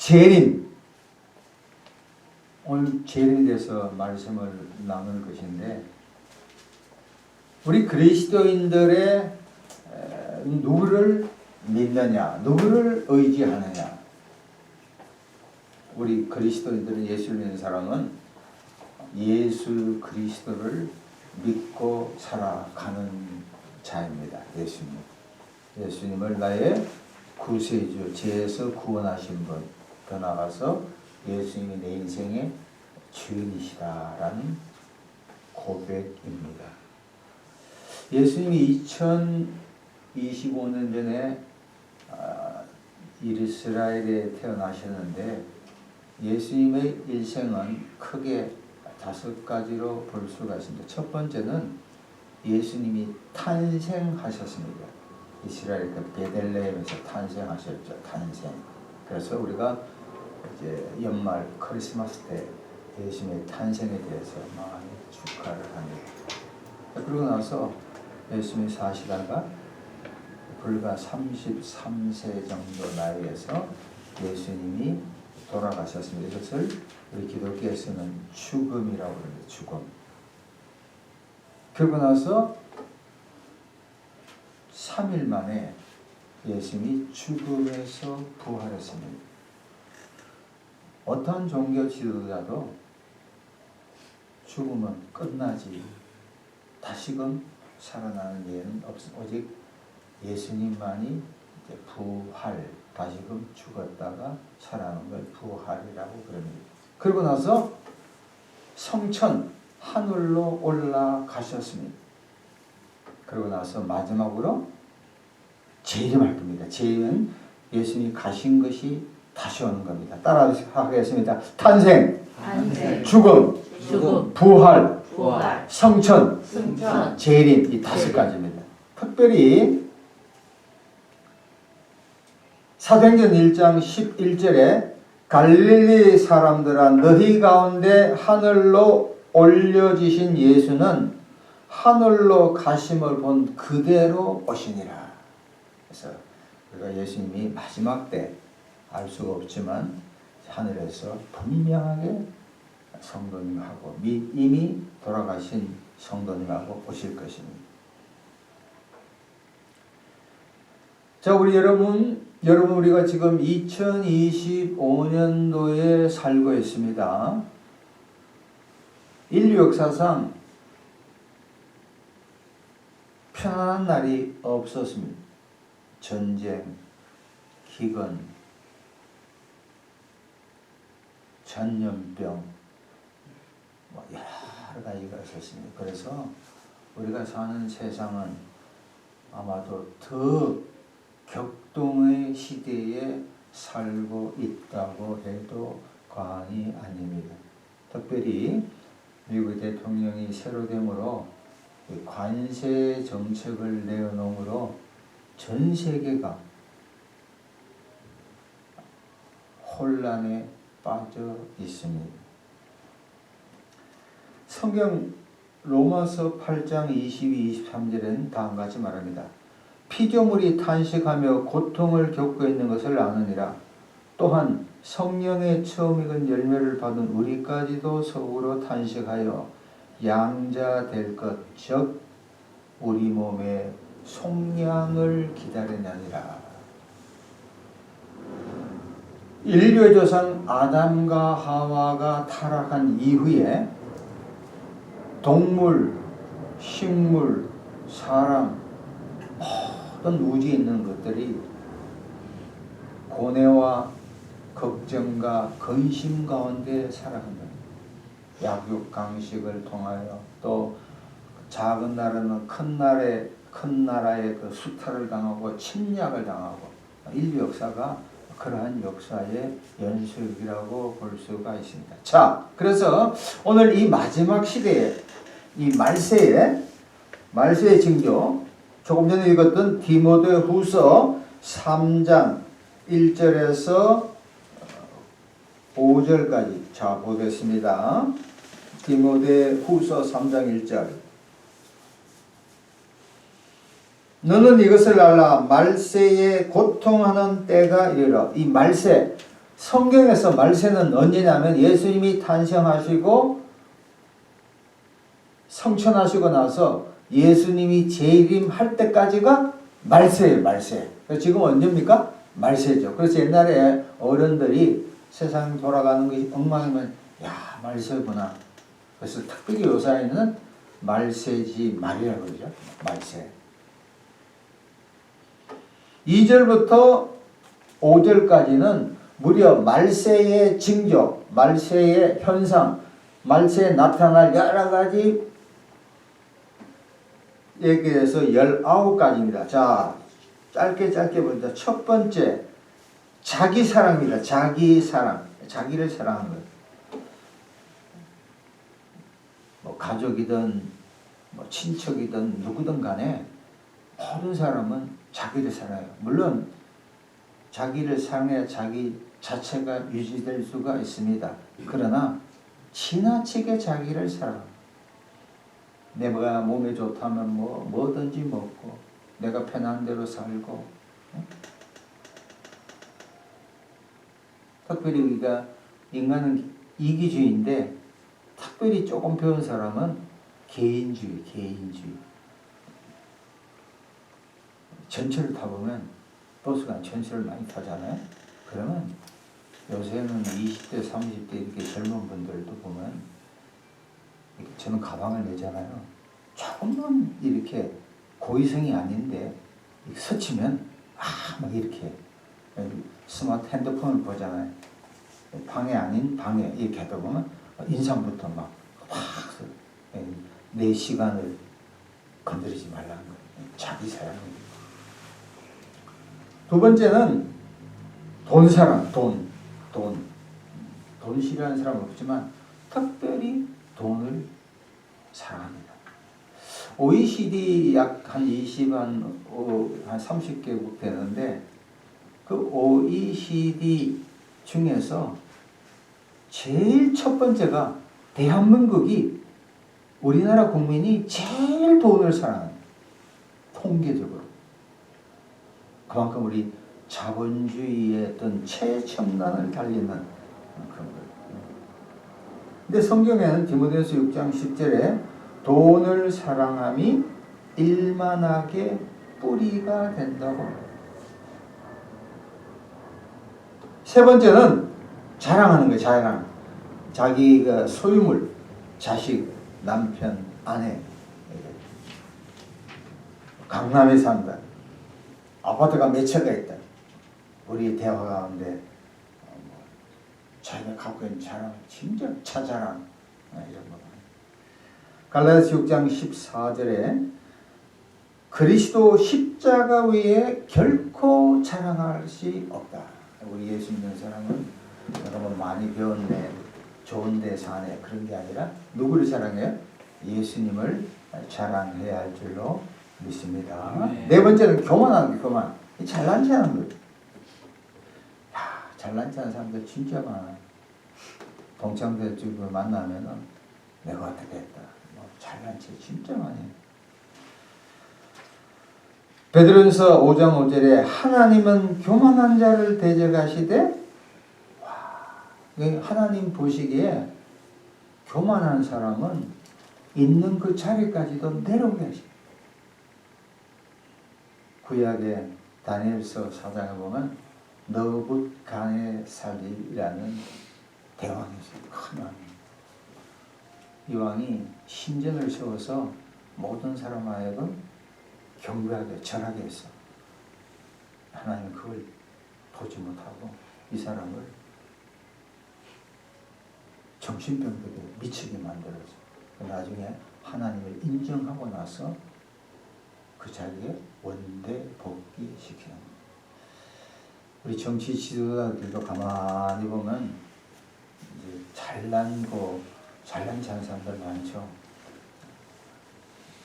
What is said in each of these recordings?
재림. 오늘 재림에 대해서 말씀을 나눌 것인데, 우리 그리스도인들의 누구를 믿느냐, 누구를 의지하느냐. 우리 그리스도인들은, 예수를 믿는 사람은 예수 그리스도를 믿고 살아가는 자입니다. 예수님을 나의 구세주, 죄에서 구원하신 분, 더 나아가서 예수님이 내 인생의 주인이시다라는 고백입니다. 예수님이 2025년 전에 이스라엘에 태어나셨는데, 예수님의 일생은 크게 5가지로 볼 수가 있습니다. 첫 번째는 예수님이 탄생하셨습니다. 이스라엘 베들레헴에서 탄생하셨죠. 탄생. 그래서 우리가 이제 연말 크리스마스 때 예수님의 탄생에 대해서 많이 축하를 합니다. 그러고 나서 예수님이 사시다가 불과 33세 정도 나이에서 예수님이 돌아가셨습니다. 이것을 우리 기독교에서는 죽음이라고 합니다. 죽음. 그러고 나서 3일 만에 예수님이 죽음에서 부활했습니다. 어떠한 종교 지도자도 죽음은 끝나지 다시금 살아나는 예는 없습니다. 오직 예수님만이 이제 부활, 다시금 죽었다가 살아나는 걸 부활이라고 그럽니다. 그러고 나서 성천, 하늘로 올라가셨습니다. 그러고 나서 마지막으로 재림할 겁니다. 재림은 예수님이 가신 것이 다시 오는 겁니다. 따라 하겠습니다. 탄생, 죽음, 부활, 성천, 재림, 이 5가지입니다. 특별히 사도행전 1장 11절에 갈릴리 사람들아, 너희 가운데 하늘로 올려지신 예수는 하늘로 가심을 본 그대로 오시니라. 그래서 우리가 예수님이 마지막 때 알 수가 없지만 하늘에서 분명하게 성도님하고 이미 돌아가신 성도님하고 오실 것입니다. 자, 여러분 우리가 지금 2025년도에 살고 있습니다. 인류 역사상 편안한 날이 없었습니다. 전쟁, 기근, 전염병, 여러 가지가 있었습니다. 그래서 우리가 사는 세상은 아마도 더 격동의 시대에 살고 있다고 해도 과언이 아닙니다. 특별히 미국 대통령이 새로 됨으로 관세 정책을 내어놓음으로 전 세계가 혼란에 빠져 있습니다. 성경 로마서 8장 22, 23절에는 다음과 같이 말합니다. 피조물이 탄식하며 고통을 겪고 있는 것을 아느니라. 또한 성령의 처음 익은 열매를 받은 우리까지도 속으로 탄식하여 양자 될 것, 즉 우리 몸의 속량을 기다리느니라. 인류의 조상 아담과 하와가 타락한 이후에 동물, 식물, 사람, 모든 우주에 있는 것들이 고뇌와 걱정과 근심 가운데 살아간다. 약육강식을 통하여 또 작은 나라는 큰 나라의 그 수탈을 당하고 침략을 당하고, 인류 역사가 그러한 역사의 연속이라고 볼 수가 있습니다. 자, 그래서 오늘 이 마지막 시대에, 이 말세의 징조, 조금 전에 읽었던 디모데 후서 3장 1절에서 5절까지 자 보겠습니다. 디모데 후서 3장 1절. 너는 이것을 알라. 말세에 고통하는 때가 이르러. 이 말세, 성경에서 말세는 언제냐면 예수님이 탄생하시고 성천하시고 나서 예수님이 재림할 때까지가 말세예요. 말세. 지금 언제입니까? 말세죠. 그래서 옛날에 어른들이 세상 돌아가는 것이 엉망이면 야 말세구나. 그래서 특별히 요사이는 말세지 말이라고 그러죠. 말세. 2절부터 5절까지는 무려 말세의 징조, 말세의 현상, 말세에 나타날 여러 가지 얘기해서 19가지입니다. 자, 짧게 보자. 첫 번째, 자기 사랑입니다. 자기 사랑. 자기를 사랑하는 것. 뭐 가족이든 뭐 친척이든 누구든 간에 모든 사람은 자기를 사랑해요. 물론 자기를 사랑해야 자기 자체가 유지될 수가 있습니다. 그러나 지나치게 자기를 사랑합니다. 내가 몸에 좋다면 뭐든지 먹고 내가 편한 대로 살고 특별히 우리가 인간은 이기주의인데 특별히 조금 배운 사람은 개인주의. 전철을 타보면 버스가 전철을 많이 타잖아요. 그러면 요새는 20대, 30대 이렇게 젊은 분들도 보면 저는 가방을 메잖아요. 조금만 이렇게 고의성이 아닌데 스치면 막 이렇게 스마트 핸드폰을 보잖아요. 방해 아닌 방해 이렇게 하다 보면 인상부터 막 내 시간을 건드리지 말라는 거예요. 자기 사랑입니다. 두 번째는 돈 사랑, 돈 싫어하는 사람은 없지만 특별히 돈을 사랑합니다. OECD 약 한 30개국 되는데 그 OECD 중에서 제일 첫 번째가 대한민국이 우리나라 국민이 제일 돈을 사랑합니다. 통계적으로. 그만큼 우리 자본주의의 어떤 최첨단을 달리는 그런 거예요. 근데 성경에는 디모데후서 6장 10절에 돈을 사랑함이 일만하게 뿌리가 된다고. 세 번째는 자랑하는 거예요. 자랑. 자기가 소유물, 자식, 남편, 아내. 강남에 산다. 아파트가 몇 채가 있다. 우리 대화 가운데 자기가 갖고 있는 자랑, 진짜 차자랑 이런 거. 갈라디아서 6장 14절에 그리스도 십자가 위에 결코 자랑할 것이 없다. 우리 예수 믿는 사람은 여러분 많이 배웠네, 좋은데 사네 그런 게 아니라 누구를 사랑해요? 예수님을 자랑해야 할 줄로 믿습니다. 네 번째는 교만하는 게 교만. 잘난 체 하는 거예요. 잘난 체 하는 사람들 진짜 많아요. 동창들 쪽을 만나면은 내가 어떻게 했다. 잘난 체 진짜 많이 해요. 베드로전서 5장 5절에 하나님은 교만한 자를 대적하시되 하나님 보시기에 교만한 사람은 있는 그 자리까지도 내려오게 하십니다. 구약의 다니엘서 4장에 보면 느붓갓네살이라는 대왕이 있어요. 큰 왕이. 이 왕이 신전을 세워서 모든 사람 하여금 경배하게 절하게 했어. 하나님은 그걸 보지 못하고 이 사람을 정신병들에 미치게 만들었어. 나중에 하나님을 인정하고 나서 그 자리에 원대 복귀시키는 거예요. 우리 정치 지도자들도 가만히 보면 이제 잘난 사람들 많죠.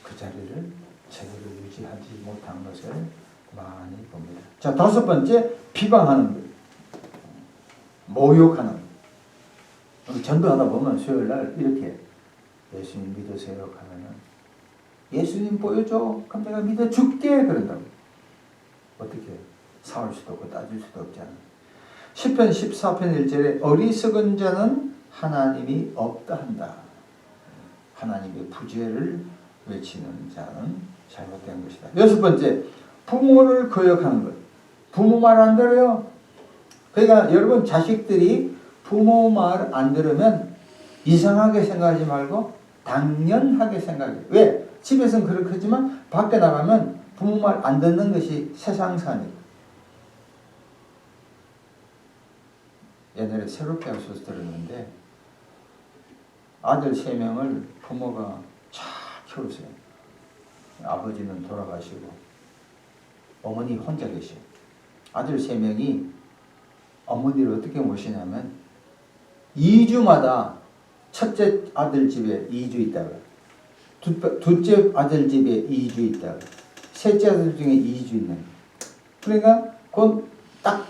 그 자리를 제대로 유지하지 못한 것을 많이 봅니다. 자, 다섯 번째, 비방하는 것. 모욕하는 것. 전도하다 보면 수요일날 이렇게 예수님 믿으세요 하면은 예수님 보여줘. 그럼 내가 믿어줄게. 그런다고. 어떻게 사올 수도 없고 따질 수도 없잖아. 시편 14편 1절에 어리석은 자는 하나님이 없다 한다. 하나님의 부재를 외치는 자는 잘못된 것이다. 여섯 번째, 부모를 거역하는 것. 부모 말 안 들어요. 그러니까 여러분 자식들이 부모 말 안 들으면 이상하게 생각하지 말고 당연하게 생각해요. 왜? 집에서는 그렇게 하지만 밖에 나가면 부모 말 안 듣는 것이 세상사니까. 옛날에 새롭게 하셔서 들었는데 아들 3명을 부모가 잘 키우세요. 아버지는 돌아가시고 어머니 혼자 계셔요. 아들 3명이 어머니를 어떻게 모시냐면 2주마다 첫째 아들 집에 2주 있다가 둘째 아들 집에 2주 있다가 셋째 아들 중에 2주 있는 거예요. 그러니까 곧 딱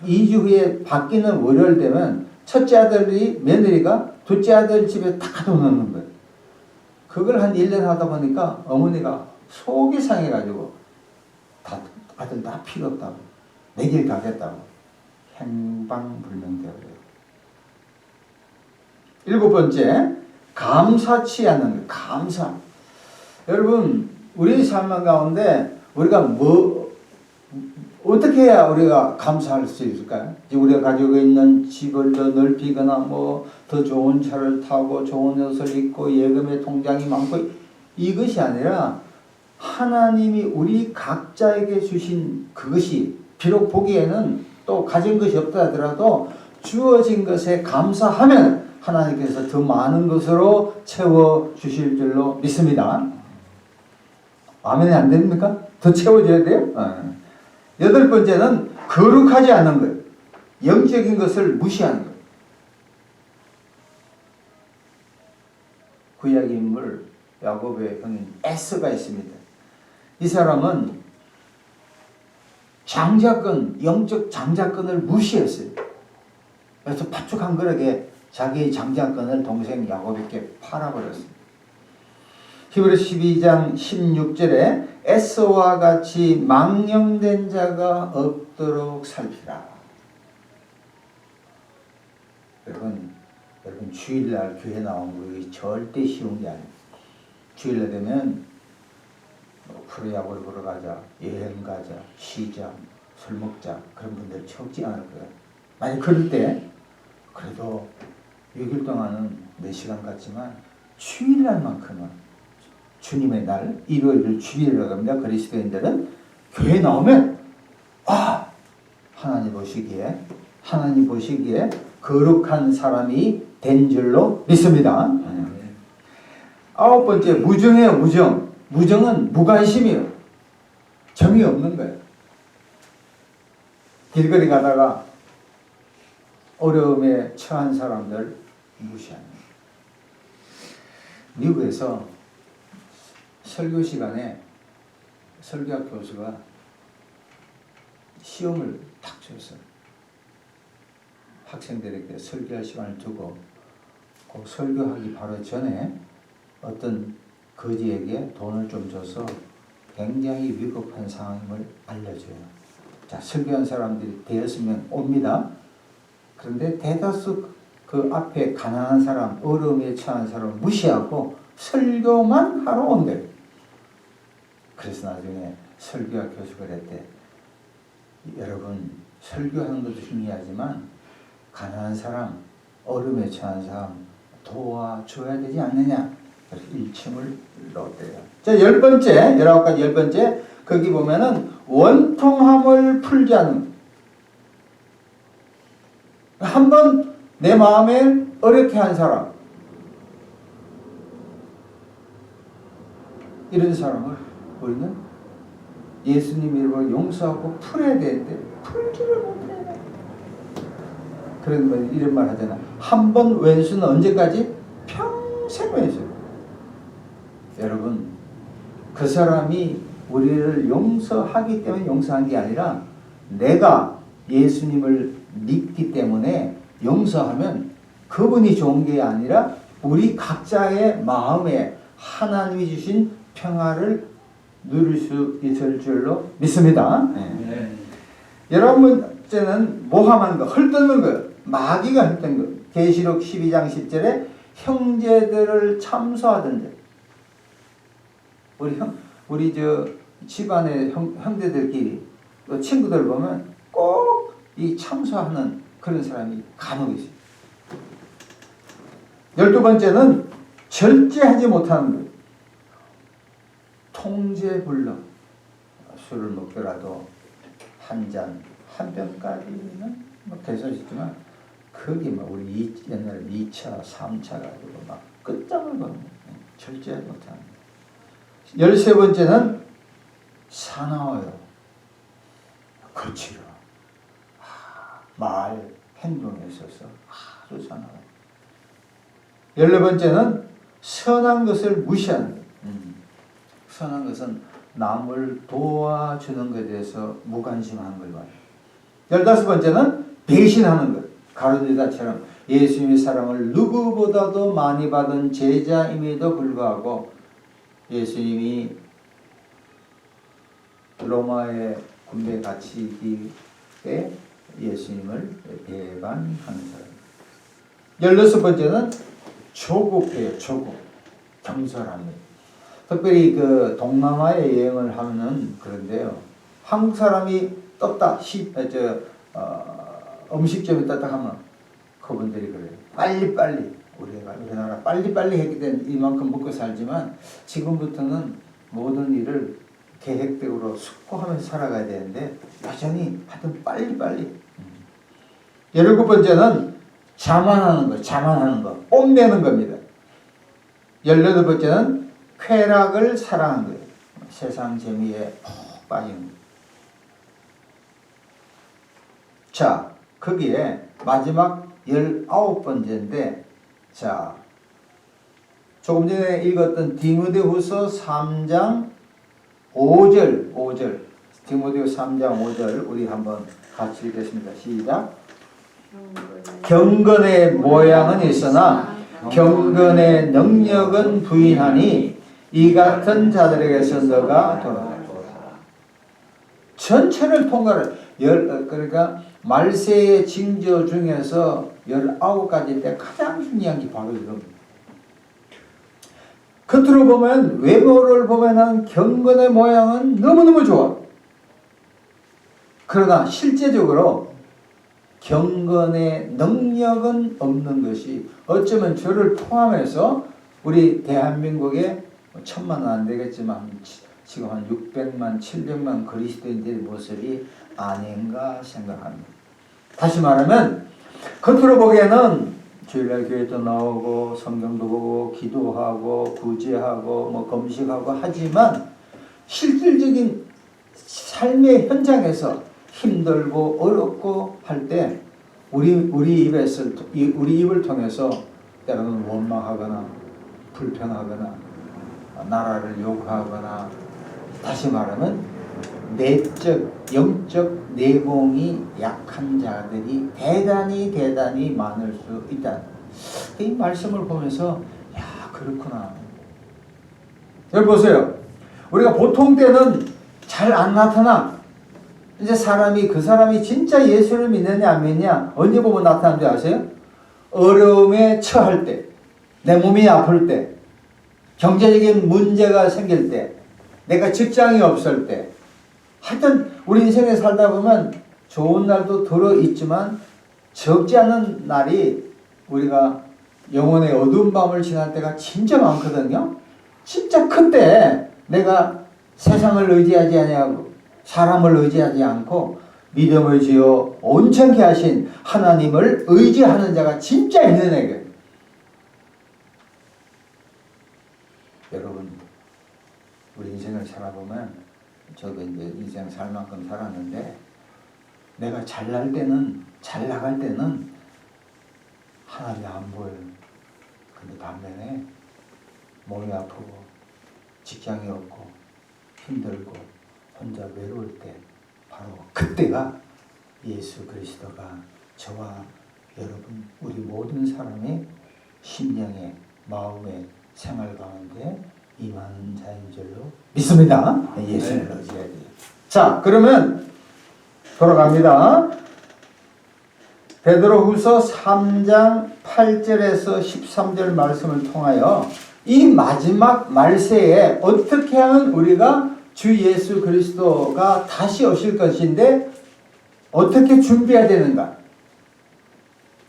2주 후에 바뀌는 월요일 되면 첫째 아들이 며느리가 둘째 아들 집에 딱 가둬놓는 거예요. 그걸 한 1년 하다 보니까 어머니가 속이 상해가지고 아들 다 필요 없다고 내 길 가겠다고 행방불명되어요. 일곱 번째, 감사치 않는 것. 감사. 여러분 우리 삶 가운데 우리가 어떻게 해야 우리가 감사할 수 있을까요? 우리가 가지고 있는 집을 더 넓히거나 더 좋은 차를 타고 좋은 옷을 입고 예금의 통장이 많고 이것이 아니라 하나님이 우리 각자에게 주신 그것이 비록 보기에는 또 가진 것이 없다 하더라도 주어진 것에 감사하면 하나님께서 더 많은 것으로 채워주실 줄로 믿습니다. 아멘이 안 됩니까? 더 채워줘야 돼요? 여덟 번째는 거룩하지 않는 거예요. 영적인 것을 무시하는 거예요. 구약 인물 야곱의 형인 에서가 있습니다. 이 사람은 장자권, 영적 장자권을 무시했어요. 그래서 팥죽한 그릇에 자기의 장자권을 동생 야곱에게 팔아버렸습니다. 히브리서 12장 16절에 에서와 같이 망령된 자가 없도록 살피라. 여러분 주일날 교회 나온 거 절대 쉬운 게 아니에요. 주일날 되면 프로야구를 보러 가자, 여행 가자, 쉬자, 술 먹자 그런 분들 적지 않을 거예요. 만약 그럴 때 그래도 6일 동안은 몇 시간 같지만 주일날만큼은 주님의 날, 일요일을 주일이라고 합니다. 그리스도인들은 교회 나오면 하나님 보시기에 거룩한 사람이 된 줄로 믿습니다. 아홉 번째, 무정이에요. 무정은 무관심이에요. 정이 없는 거예요. 길거리 가다가 어려움에 처한 사람들 무시하는 거예요. 미국에서 설교 시간에 설교학 교수가 시험을 딱 줬어요. 학생들에게 설교할 시간을 두고 그 설교하기 바로 전에 어떤 거지에게 돈을 좀 줘서 굉장히 위급한 상황임을 알려줘요. 자, 설교한 사람들이 대여섯 명 옵니다. 그런데 대다수 그 앞에 가난한 사람, 어려움에 처한 사람을 무시하고 설교만 하러 온대요. 그래서 나중에 설교학 교수가 그랬대. 여러분 설교하는 것도 중요하지만 가난한 사람, 어려움에 처한 사람 도와줘야 되지 않느냐. 그래서 일침을 넣었대요. 자, 10번째, 19가지 10번째, 거기 보면은 원통함을 풀지 않는. 한번 내 마음에 어렵게 한 사람, 이런 사람을 우리는 예수님 이름으로 용서하고 풀어야 되는데 풀지를 못해요. 그런 말, 이런 말 하잖아. 한 번 왼수는 언제까지? 평생 왼수. 여러분, 그 사람이 우리를 용서하기 때문에 용서한 게 아니라 내가 예수님을 믿기 때문에 용서하면 그분이 좋은 게 아니라 우리 각자의 마음에 하나님이 주신 평화를 누릴 수 있을 줄로 믿습니다. 네. 여러분 첫째는 모함하는 거, 헐뜯는 거, 마귀가 했던 거. 계시록 12장 10절에 형제들을 참소하던 자. 우리 집안의 형제들끼리 친구들 보면 꼭 이 참소하는 그런 사람이 간혹 있어요. 12번째는 절제하지 못하는 것. 통제불능. 술을 먹더라도 한 잔, 한 병까지는 괜찮지만 그게 우리 옛날에 2차, 3차 가지고 끝장을 보는 절제하지 못하는 것. 13번째는 사나워요. 거칠어. 말, 행동에 있어서 아주 사나워요. 14번째는 선한 것을 무시하는 것. 선한 것은 남을 도와주는 것에 대해서 무관심한 걸 말해요. 15번째는 배신하는 것. 가룟유다처럼 예수님의 사랑을 누구보다도 많이 받은 제자임에도 불구하고 예수님이 로마의 군대에 갇히기에 예수님을 배반하는 사람. 16번째는 조급해요. 조급. 경솔합니다. 특별히 동남아에 여행을 하면은 그런데요. 한국 사람이 떴다. 음식점에 떴다 하면 그분들이 그래요. 빨리빨리. 우리나라 빨리빨리 했기 때문에 이만큼 먹고 살지만 지금부터는 모든 일을 계획대로 숙고하면서 살아가야 되는데 여전히 하여튼 빨리빨리. 17번째는 자만하는 거. 뽐내는 겁니다. 18번째는 쾌락을 사랑하는 거예요. 세상 재미에 푹 빠지는 거예요. 자, 거기에 마지막 19번째인데, 자, 조금 전에 읽었던 디모데후서 3장 5절. 디모데후서 3장 5절 우리 한번 같이 읽겠습니다. 시작. 경건의 모양은 있으나 경건의 능력은 부인하니 이 같은 자들에게서 너가 돌아가라. 전체를 통과를 그러니까 말세의 징조 중에서 19가지인데 가장 중요한 게 바로 이겁니다. 겉으로 보면 외모를 보면은 경건의 모양은 너무너무 좋아. 그러나 실제적으로 경건의 능력은 없는 것이 어쩌면 저를 포함해서 우리 대한민국에 1000만은 안 되겠지만 지금 한 600만, 700만 그리스도인들의 모습이 아닌가 생각합니다. 다시 말하면 겉으로 보기에는 주일날 교회도 나오고 성경도 보고 기도하고 구제하고 금식하고 하지만 실질적인 삶의 현장에서 힘들고 어렵고 할 때 우리 입을 통해서 때로는 원망하거나 불평하거나 나라를 욕하거나 다시 말하면 내적 영적 내공이 약한 자들이 대단히 많을 수 있다. 이 말씀을 보면서 야 그렇구나. 여러분 보세요. 우리가 보통 때는 잘 안 나타나. 이제 그 사람이 진짜 예수를 믿느냐 안 믿느냐 언제 보면 나타나는 줄 아세요? 어려움에 처할 때, 내 몸이 아플 때, 경제적인 문제가 생길 때, 내가 직장이 없을 때, 하여튼 우리 인생에 살다 보면 좋은 날도 들어있지만 적지 않은 날이 우리가 영혼의 어두운 밤을 지날 때가 진짜 많거든요. 진짜 그때 내가 세상을 의지하지 아니하고 사람을 의지하지 않고 믿음을 지어 온전케 하신 하나님을 의지하는 자가 진짜 있는 애게. 여러분 우리 인생을 살아보면 저도 이제 인생 살 만큼 살았는데 내가 잘 나갈 때는 하나님이 안 보여요. 근데 반면에 몸이 아프고 직장이 없고 힘들고 혼자 외로울 때 바로 그때가 예수 그리스도가 저와 여러분 우리 모든 사람의 심령에 마음의 생활 가운데 임하는 자인 줄로 믿습니다. 예수를 의지해야 돼요. 자 그러면 돌아갑니다. 베드로후서 3장 8절에서 13절 말씀을 통하여 이 마지막 말세에 어떻게 하면 우리가 주 예수 그리스도가 다시 오실 것인데 어떻게 준비해야 되는가?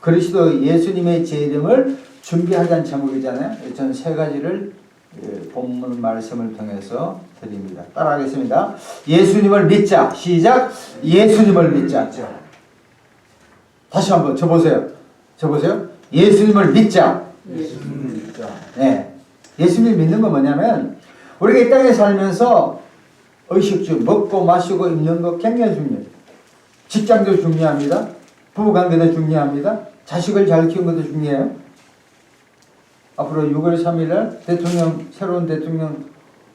그리스도 예수님의 재림을 준비하자는 제목이잖아요. 저는 세 가지를 본문 말씀을 통해서 드립니다. 따라하겠습니다. 예수님을 믿자. 시작. 예수님을 믿자. 다시 한번 저보세요. 예수님을 믿자. 예수님을 믿자. 네. 예수님을 믿는 건 뭐냐면 우리가 이 땅에 살면서 의식주 먹고 마시고 입는 거 굉장히 중요해요. 직장도 중요합니다. 부부관계도 중요합니다. 자식을 잘 키우는 것도 중요해요. 앞으로 6월 3일 날 새로운 대통령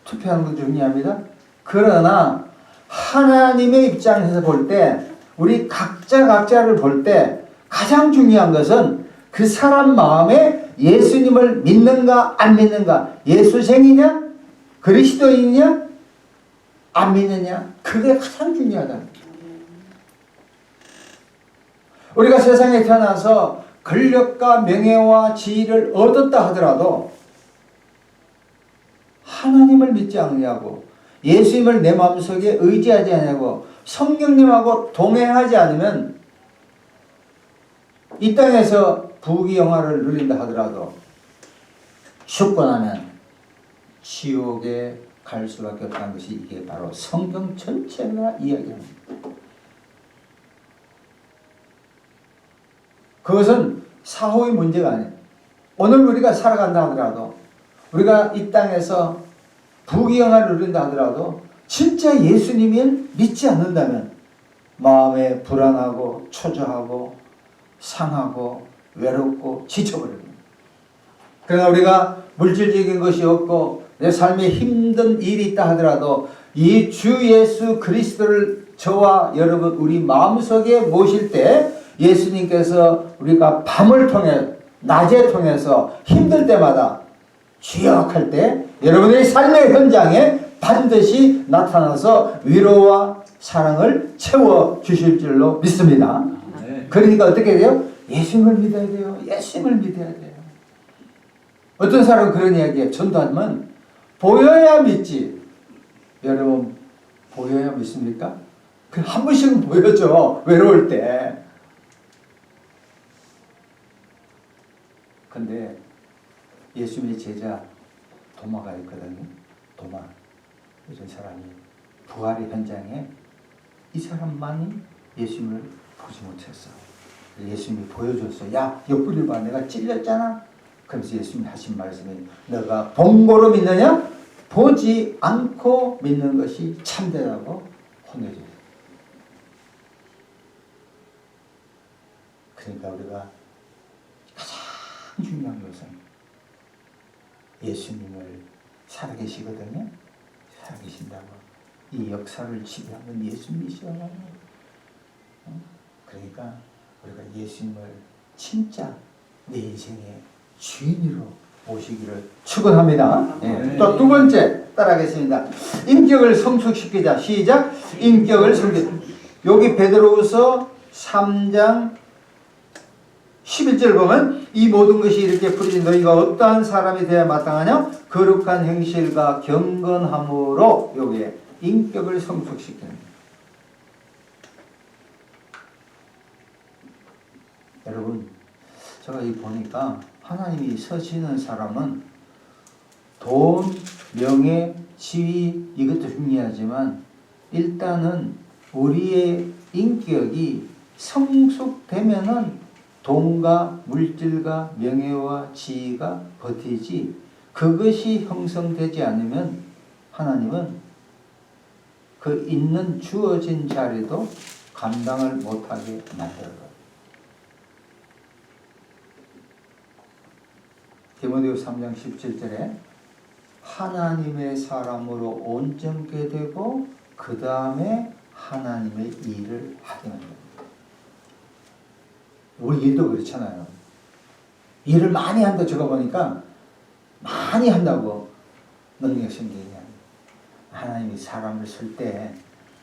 투표하는 것도 중요합니다. 그러나 하나님의 입장에서 볼 때 우리 각자를 볼 때 가장 중요한 것은 그 사람 마음에 예수님을 믿는가 안 믿는가, 예수생이냐 그리스도인이냐 안 믿느냐, 그게 가장 중요하다. 우리가 세상에 태어나서 권력과 명예와 지위를 얻었다 하더라도 하나님을 믿지 않느냐고, 예수님을 내 마음속에 의지하지 않냐고, 성령님하고 동행하지 않으면 이 땅에서 부귀영화를 누린다 하더라도 죽고 나면 지옥에 갈 수밖에 없다는 것이 이게 바로 성경 전체가 이야기합니다. 그것은 사후의 문제가 아니에요. 오늘 우리가 살아간다 하더라도, 우리가 이 땅에서 부귀영화를 누린다 하더라도 진짜 예수님을 믿지 않는다면 마음에 불안하고 초조하고 상하고 외롭고 지쳐버립니다. 그러나 우리가 물질적인 것이 없고 내 삶에 힘든 일이 있다 하더라도 이 주 예수 그리스도를 저와 여러분 우리 마음속에 모실 때 예수님께서 우리가 밤을 통해 낮에 통해서 힘들 때마다 주여 할 때 여러분의 삶의 현장에 반드시 나타나서 위로와 사랑을 채워주실 줄로 믿습니다. 네. 그러니까 어떻게 돼요? 예수님을 믿어야 돼요. 예수님을 믿어야 돼요. 어떤 사람은 그런 이야기해요. 전도하면 보여야 믿지. 여러분 보여야 믿습니까? 한 번씩은 보여줘. 외로울 때. 근데 예수님의 제자 도마가 있거든요. 도마. 이런 사람이 부활의 현장에 이 사람만이 예수님을 보지 못했어. 예수님이 보여줬어. 야, 옆구리 봐. 내가 찔렸잖아. 그러면서 예수님이 하신 말씀이 너가 본 거로 믿느냐? 보지 않고 믿는 것이 참되다고 혼내줘요. 그러니까 우리가 가장 중요한 것은 예수님을 살아계시거든요. 살아계신다고. 이 역사를 지배하는 예수님이시잖아요. 그러니까 우리가 예수님을 진짜 내 인생의 주인으로 모시기를 축원합니다. 네. 또 두 번째 따라하겠습니다. 인격을 성숙시키자. 시작. 인격을 성숙. 여기 베드로후서 3장 11절 보면 이 모든 것이 이렇게 풀이진 너희가 어떠한 사람이 되어야 마땅하냐? 거룩한 행실과 경건함으로 여기에 인격을 성숙시키는. 여러분 제가 이 보니까 하나님이 서시는 사람은 돈, 명예, 지위 이것도 중요하지만 일단은 우리의 인격이 성숙되면은 돈과 물질과 명예와 지위가 버티지 그것이 형성되지 않으면 하나님은 그 있는 주어진 자리도 감당을 못하게 만들어요. 디모데후서 3장 17절에 하나님의 사람으로 온전케 되고 그 다음에 하나님의 일을 하게 합니다. 우리 일도 그렇잖아요. 일을 많이 한다 적어보니까 많이 한다고 능력 생기냐. 하나님이 사람을 쓸 때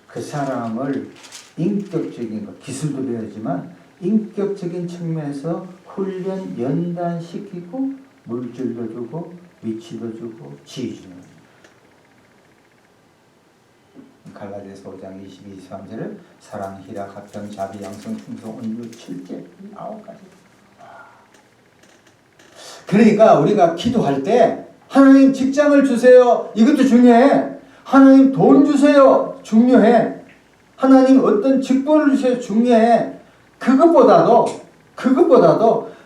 그 사람을 인격적인 것, 기술도 배우지만 인격적인 측면에서 훈련 연단시키고 물질도 주고 위치도 주고 지위 주는 거예요. 갈라디아서 5장 22, 23절을 사랑, 희락, 합평, 자비, 양성, 충성, 온유, 칠제 9가지. 그러니까 우리가 기도할 때 하나님 직장을 주세요. 이것도 중요해. 하나님 돈 주세요. 중요해. 하나님 어떤 직분을 주세요. 중요해. 그것보다도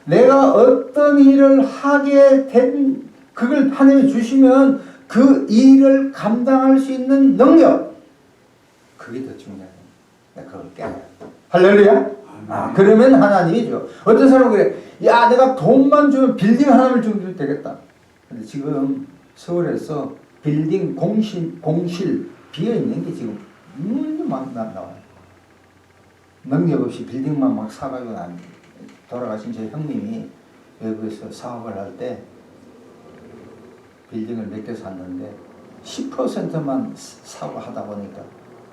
내가 어떤 일을 하게 된 그걸 하나님이 주시면 그 일을 감당할 수 있는 능력, 그게 더 중요해. 내가 그걸 깨야 돼. 할렐루야. 그러면 하나님이 줘. 어떤 사람은 그래. 야, 내가 돈만 주면 빌딩 하나를 주면 되겠다. 근데 지금 서울에서 빌딩 공실 비어있는 게 지금 막 나와요. 능력 없이 빌딩만 막 사가지고 돌아가신 제 형님이 외국에서 사업을 할 때 빌딩을 몇 개 샀는데 10%만 사고 하다 보니까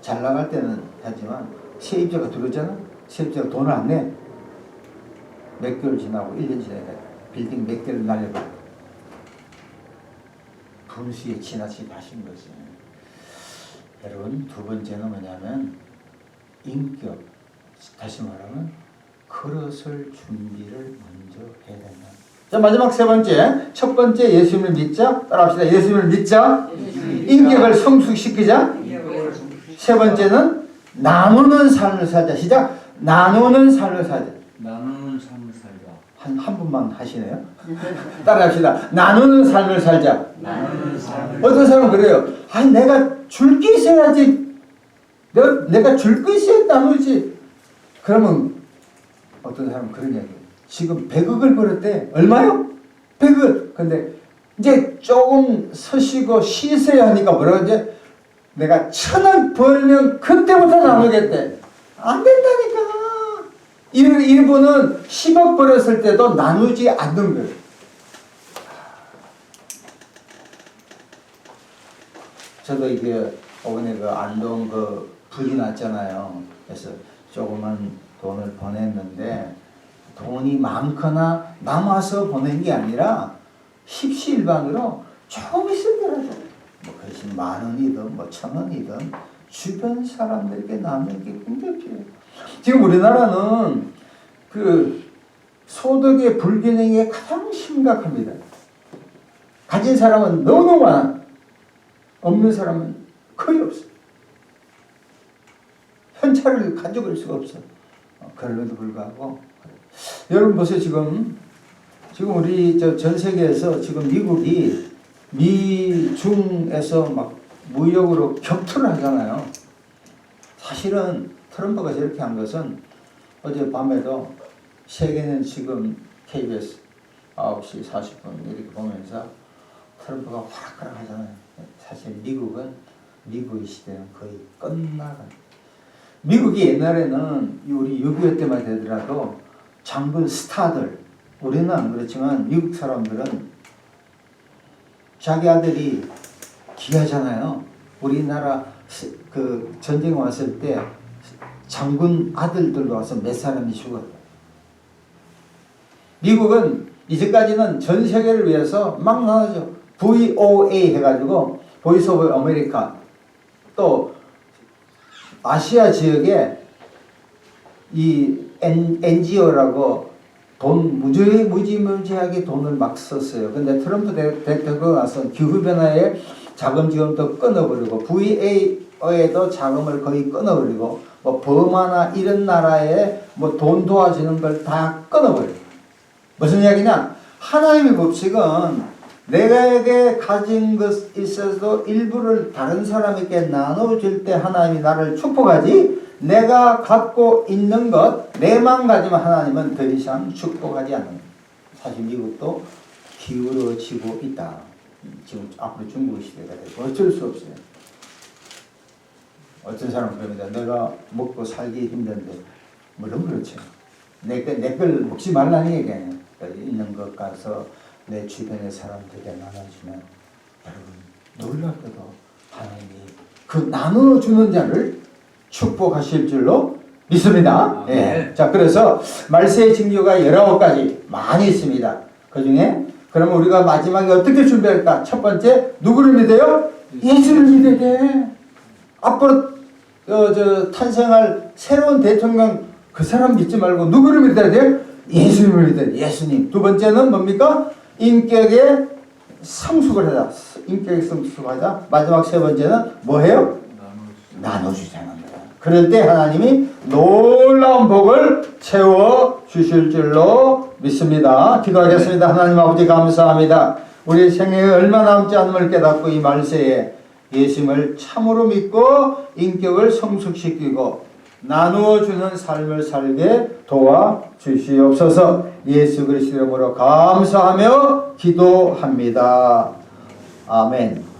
잘 나갈 때는 하지만 세입자가 들어오잖아. 세입자가 돈을 안 내. 몇 개월 지나고 1년 지나니까 빌딩 몇 개를 날려버려. 분수에 지나치게 하신 거지. 여러분, 두 번째는 뭐냐면 인격. 다시 말하면 그릇을 준비를 먼저 해야 된다. 자, 마지막 세 번째. 첫 번째 예수님을 믿자. 따라합시다. 예수님을 믿자. 인격을 성숙시키자. 세 번째는 나누는 삶을 살자. 시작. 나누는 삶을 살자. 나누는 삶을 살자. 한 분만 하시네요. 따라합시다. 나누는 삶을 살자. 나누는 삶을. 어떤 사람은 그래요. 아, 내가 줄 게 있어야지. 내가 줄 게 있어야 나누지. 그러면 어떤 사람은 그런 이야기예요. 지금 100억을 벌었대. 얼마요? 100억. 근데 이제 조금 서시고 쉬세요 하니까 뭐라 그러지? 내가 1000원 벌면 그때부터 나누겠대. 안 된다니까. 일부는 10억 벌었을 때도 나누지 않는 거예요. 저도 이게 이번에 그 안동 그 불이 났잖아요. 그래서 조그만 돈을 보냈는데 돈이 많거나 남아서 보낸 게 아니라 십시일반으로 조금 있을 때라도 뭐 그것이 10,000원이든 뭐 1,000원이든 주변 사람들에게 나누는 게 굉장히 필요해요. 지금 우리나라는 그 소득의 불균형이 가장 심각합니다. 가진 사람은 너무 많아. 없는 사람은 거의 없어. 현찰을 가져갈 수가 없어. 그럼에도 불구하고 여러분 보세요. 지금 우리 전 세계에서 지금 미국이 미중에서 막 무역으로 격투를 하잖아요. 사실은 트럼프가 저렇게 한 것은 어제 밤에도 세계는 지금 KBS 9시 40분 이렇게 보면서 트럼프가 화락화락 하잖아요. 사실 미국의 시대는 거의 끝나간. 미국이 옛날에는 우리 6.25 때만 되더라도 장군 스타들, 우리는 안 그렇지만 미국 사람들은 자기 아들이 귀하잖아요. 우리나라 그 전쟁 왔을 때 장군 아들들도 와서 몇 사람이 죽었다. 미국은 이제까지는 전 세계를 위해서 막 나가죠. VOA 해가지고 보이스 오브 아메리카, 또 아시아 지역에 이 NGO라고 돈 무지무지하게 돈을 막 썼어요. 근데 트럼프 대통령 와서 기후변화에 자금 지원도 끊어버리고 VA에도 자금을 거의 끊어버리고 뭐 버마나 이런 나라에 뭐 돈 도와주는 걸 다 끊어버려요. 무슨 이야기냐? 하나님의 법칙은 내가에게 가진 것 있어도 일부를 다른 사람에게 나눠줄 때 하나님이 나를 축복하지, 내가 갖고 있는 것 내만 가지면 하나님은 더 이상 축복하지 않는. 사실 미국도 기울어지고 있다. 지금 앞으로 중국 시대가 되고 어쩔 수 없어요. 어떤 사람은 그럽니다. 내가 먹고 살기 힘든데. 물론 그렇죠. 내 걸 먹지 말라는 얘기 아니에요. 있는 것 가서 내 주변의 사람들에게 나눠주면 여러분 놀랍게도 하나님이 그 나눠주는 자를 축복하실 줄로 믿습니다. 예. 자, 그래서 말세의 징조가 19가지 많이 있습니다. 그 중에 그러면 우리가 마지막에 어떻게 준비할까? 첫 번째, 누구를 믿어요? 예수를 믿어야 돼. 앞으로 탄생할 새로운 대통령 그 사람 믿지 말고 누구를 믿어야 돼요? 예수님을 믿어야 돼요. 예수님. 두 번째는 뭡니까? 인격의 성숙을 하자. 인격의 성숙하자. 마지막 세 번째는 뭐예요? 나눠주자는 거야. 그럴 때 하나님이 놀라운 복을 채워 주실 줄로 믿습니다. 기도하겠습니다. 하나님 아버지 감사합니다. 우리 생애에 얼마 남지 않음을 깨닫고 이 말세에 예수님을 참으로 믿고 인격을 성숙시키고 나누어주는 삶을 살게 도와주시옵소서. 예수 그리스도 이름으로 감사하며 기도합니다. 아멘.